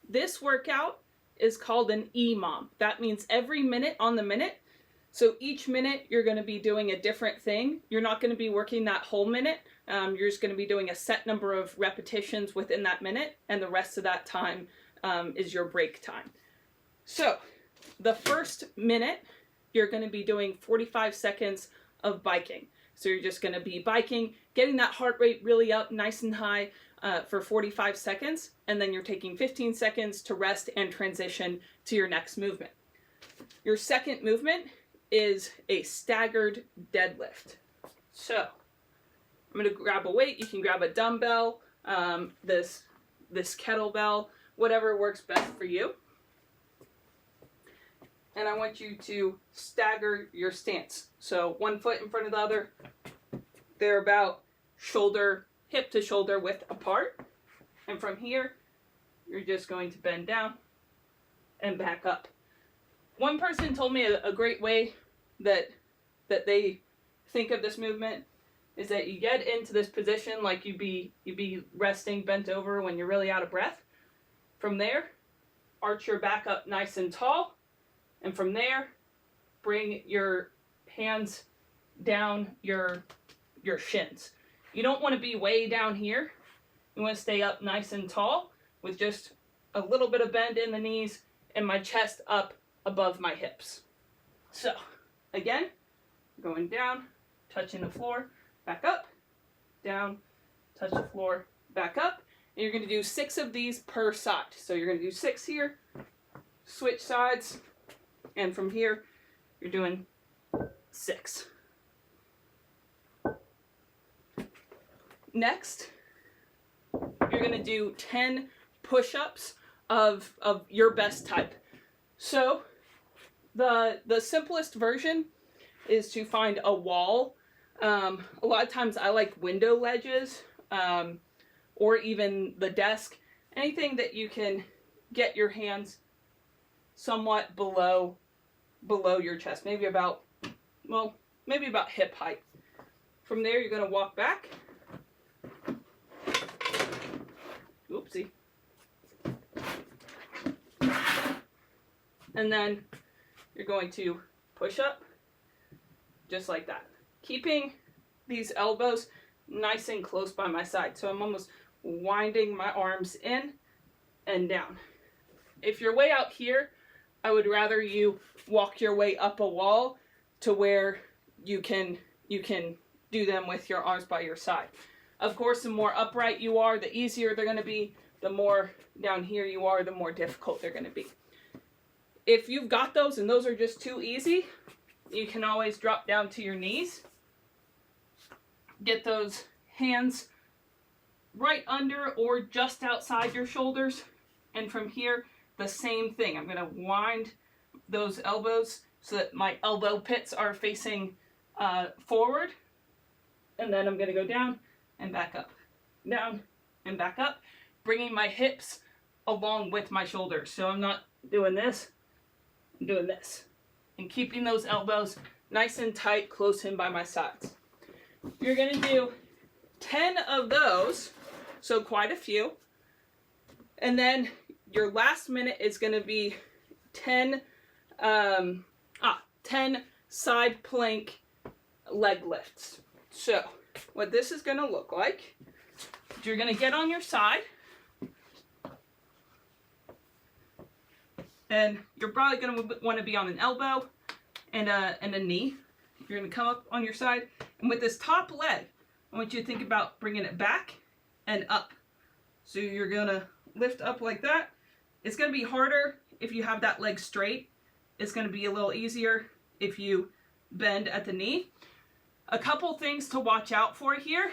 This workout is called an EMOM. That means every minute on the minute. So each minute you're going to be doing a different thing. You're not going to be working that whole minute. You're just going to be doing a set number of repetitions within that minute, and the rest of that time is your break time. So the first minute, you're going to be doing 45 seconds of biking. So you're just going to be biking, getting that heart rate really up nice and high for 45 seconds, and then you're taking 15 seconds to rest and transition to your next movement. Your second movement is a staggered deadlift. So I'm going to grab a weight. You can grab a dumbbell, this kettlebell, whatever works best for you. And I want you to stagger your stance. So one foot in front of the other. They're about hip to shoulder width apart. And from here, you're just going to bend down and back up. One person told me a great way that they think of this movement is that you get into this position like you'd be resting bent over when you're really out of breath. From there, arch your back up nice and tall. And from there, bring your hands down your shins. You don't want to be way down here. You want to stay up nice and tall with just a little bit of bend in the knees and my chest up above my hips. So, again, going down, touching the floor, back up, down, touch the floor, back up. And you're going to do 6 of these per side. So you're going to do 6 here, switch sides, and from here, you're doing 6. Next, you're going to do 10 push-ups of your best type. So the simplest version is to find a wall. A lot of times I like window ledges or even the desk. Anything that you can get your hands somewhat below your chest, maybe about hip height. From there, you're going to walk back. Oopsie. And then you're going to push up just like that, keeping these elbows nice and close by my side. So I'm almost winding my arms in and down. If you're way out here, I would rather you walk your way up a wall to where you can do them with your arms by your side. Of course, the more upright you are, the easier they're going to be. The more down here you are, the more difficult they're going to be. If you've got those and those are just too easy, you can always drop down to your knees. Get those hands right under or just outside your shoulders. And from here, the same thing. I'm going to wind those elbows so that my elbow pits are facing forward. And then I'm going to go down and back up. Down and back up. Bringing my hips along with my shoulders. So I'm not doing this. I'm doing this. And keeping those elbows nice and tight, close in by my sides. You're going to do 10 of those. So quite a few. And then your last minute is going to be 10 side plank leg lifts. So what this is going to look like, you're going to get on your side, and you're probably going to want to be on an elbow and a knee. You're going to come up on your side, and with this top leg, I want you to think about bringing it back and up. So you're going to lift up like that. It's going to be harder if you have that leg straight. It's going to be a little easier if you bend at the knee. A couple things to watch out for here.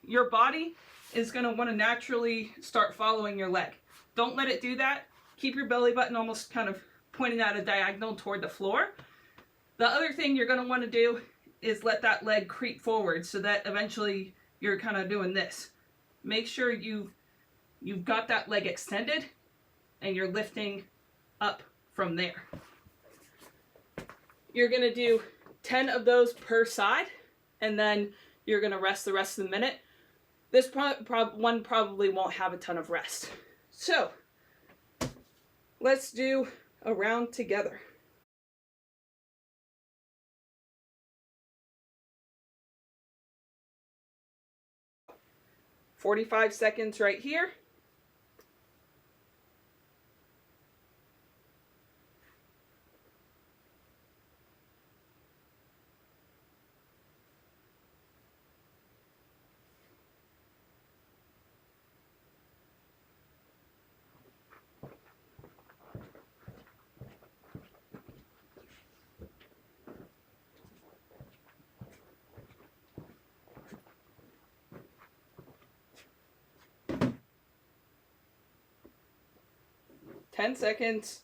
Your body is going to want to naturally start following your leg. Don't let it do that. Keep your belly button almost kind of pointing at a diagonal toward the floor. The other thing you're going to want to do is let that leg creep forward so that eventually you're kind of doing this. Make sure you've got that leg extended and you're lifting up from there. You're going to do 10 of those per side, and then you're going to rest the rest of the minute. This one probably won't have a ton of rest. So Let's do a round together. "45 seconds right here." "10 seconds.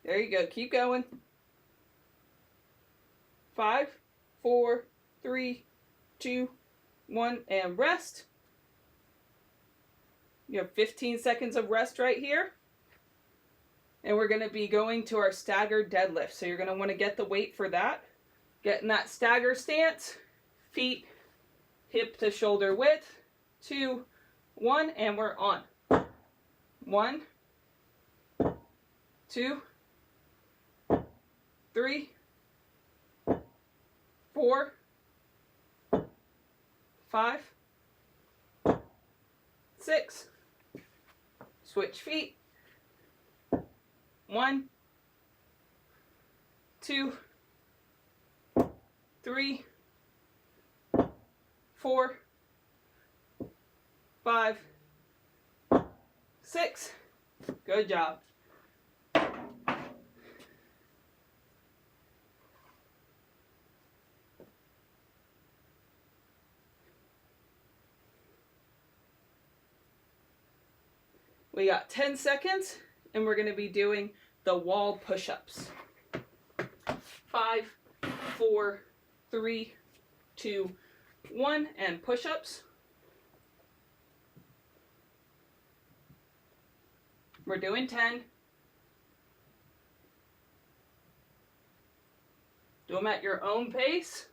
There you go. Keep going. 5, 4, 3, 2, 1, and rest. You have 15 seconds of rest right here. And we're going to be going to our staggered deadlift. So you're going to want to get the weight for that. Get in that stagger stance. Feet hip to shoulder width. 2, 1, and we're on. 1, 2, 3, 4, 5, 6. Switch feet. 1, 2, 3, 4, 5, 6. Good job. We got 10 seconds, and we're going to be doing the wall push-ups. 5, 4, 3, 2, 1, and push-ups. We're doing 10. Do them at your own pace.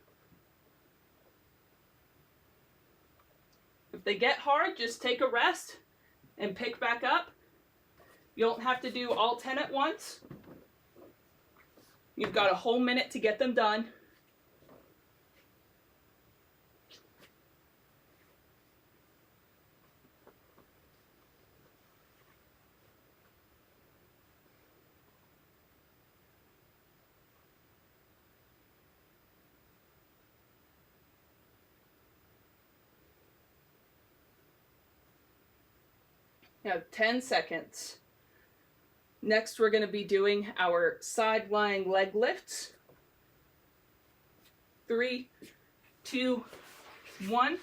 If they get hard, just take a rest and pick back up. You don't have to do all 10 at once. You've got a whole minute to get them done. You have 10 seconds. Next, we're going to be doing our side lying leg lifts. 3, 2, 1.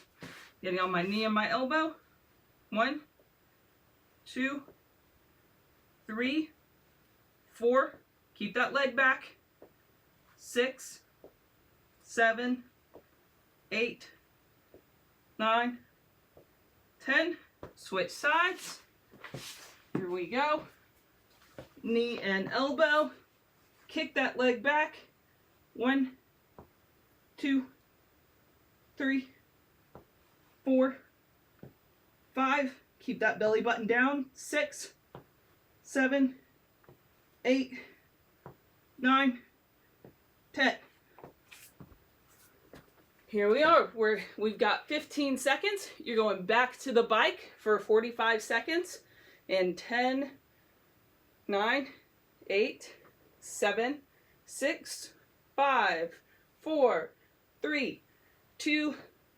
Getting on my knee and my elbow. 1, 2, 3, 4. Keep that leg back. 6, 7, 8, 9, 10. Switch sides. Here we go. Knee and elbow. Kick that leg back. 1, 2, 3, 4, 5. Keep that belly button down. 6, 7, 8, 9, 10. Here we are. We've got 15 seconds. You're going back to the bike for 45 seconds. In 10, 9, 8, 7, 6, 5, 4, 3, 2,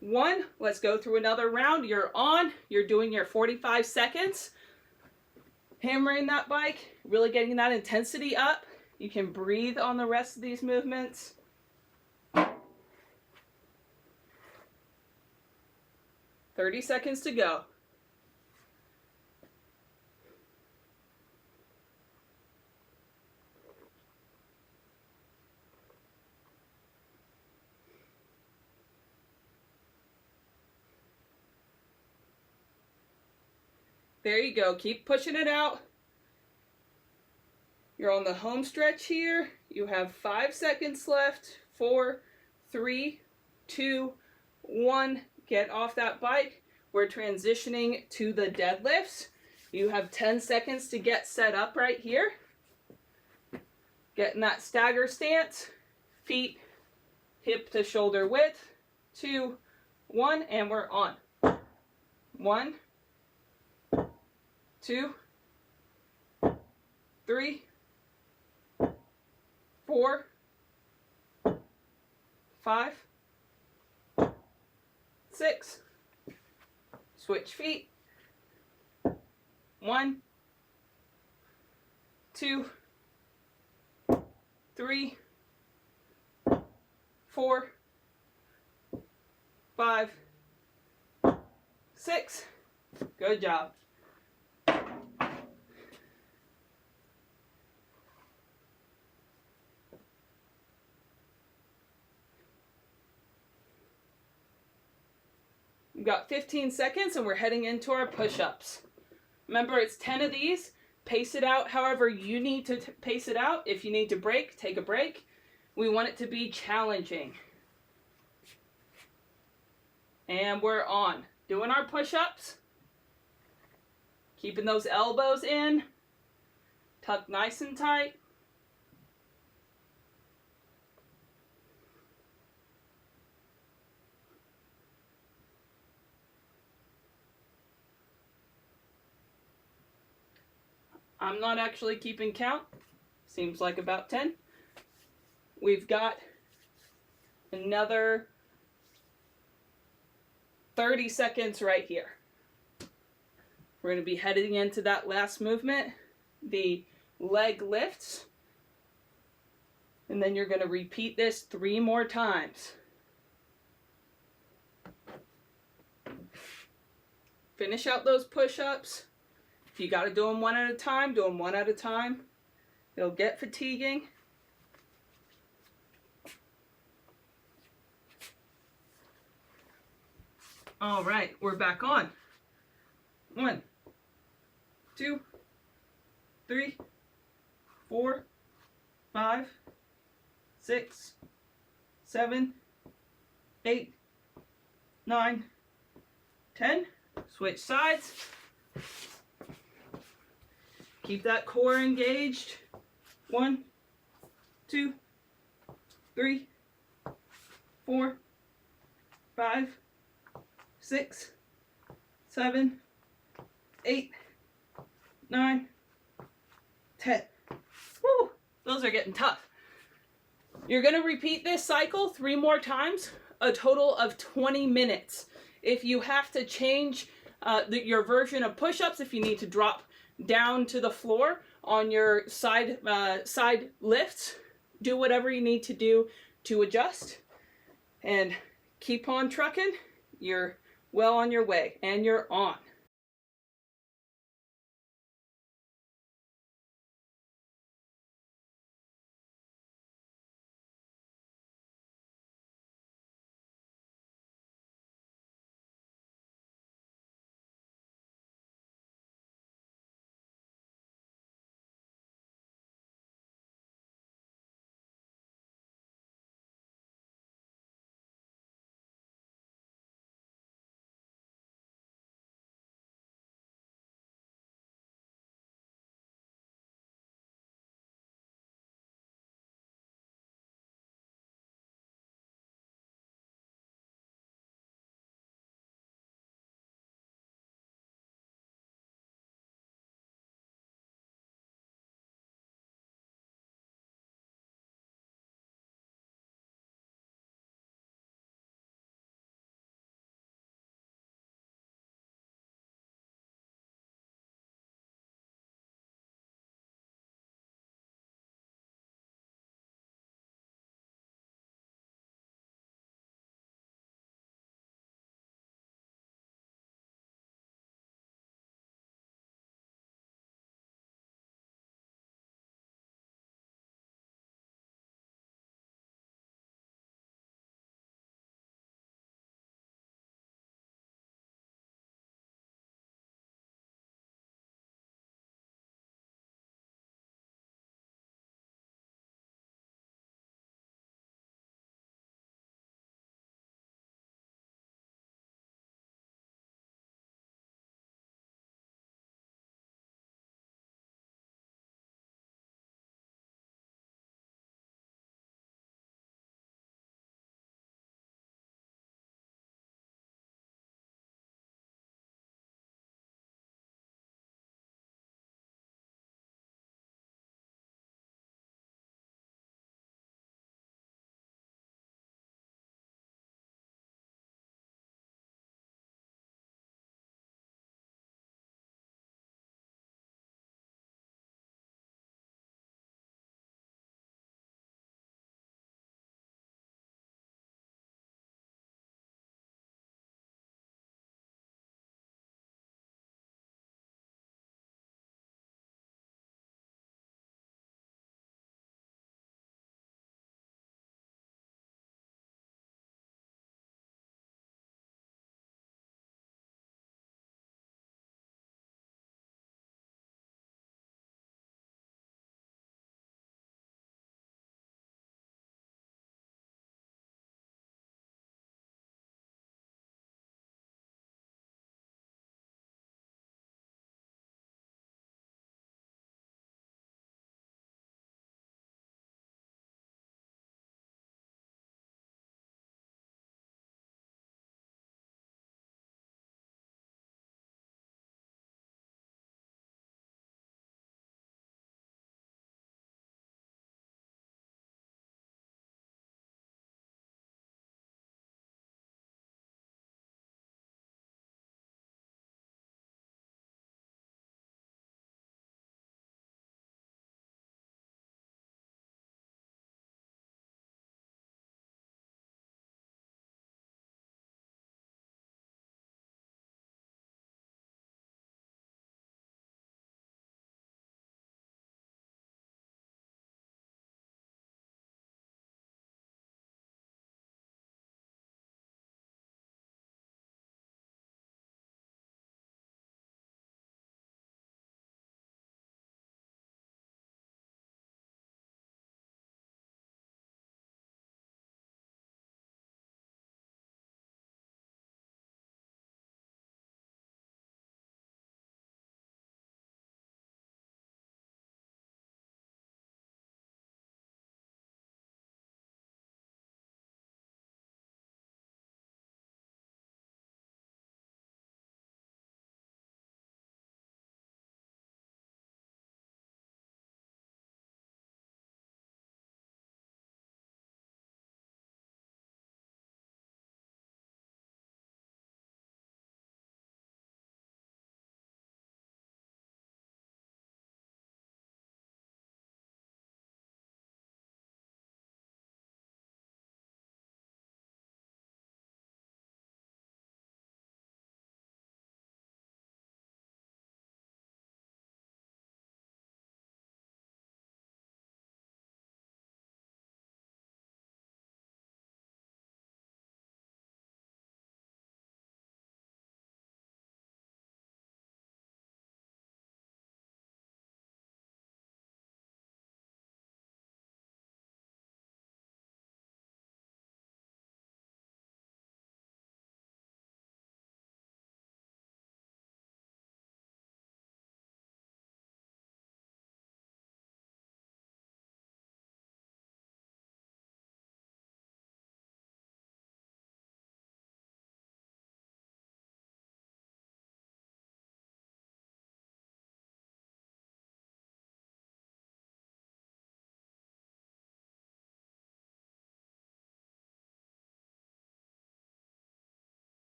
1. Let's go through another round. You're on. You're doing your 45 seconds. Hammering that bike, really getting that intensity up. You can breathe on the rest of these movements. "30 seconds to go." There you go. Keep pushing it out. You're on the home stretch here. You have 5 seconds left. 4, 3, 2, 1. Get off that bike. We're transitioning to the deadlifts. You have 10 seconds to get set up right here. Get in that stagger stance. Feet hip to shoulder width. 2, 1, and we're on. 1, 2, 3, 4, 5, 6. Switch feet. 1, 2, 3, 4, 5, 6. Good job. We've got 15 seconds and we're heading into our push-ups. Remember, it's 10 of these. Pace it out however you need to pace it out. If you need to break, take a break. We want it to be challenging. And we're on. Doing our push-ups. Keeping those elbows in. Tucked nice and tight. I'm not actually keeping count. Seems like about 10. We've got another 30 seconds right here. We're going to be heading into that last movement, the leg lifts. And then you're going to repeat this 3 more times. Finish out those push-ups. If you got to do them one at a time, do them one at a time. It'll get fatiguing. All right, we're back on. 1, 2, 3, 4, 5, 6, 7, 8, 9, 10. Switch sides. Keep that core engaged. 1, 2, 3, 4, 5, 6, 7, 8, 9, 10. Woo! Those are getting tough. You're going to repeat this cycle 3 more times, a total of 20 minutes. If you have to change your version of push-ups, if you need to drop down to the floor on your side lifts, do whatever you need to do to adjust and keep on trucking. You're well on your way and you're on.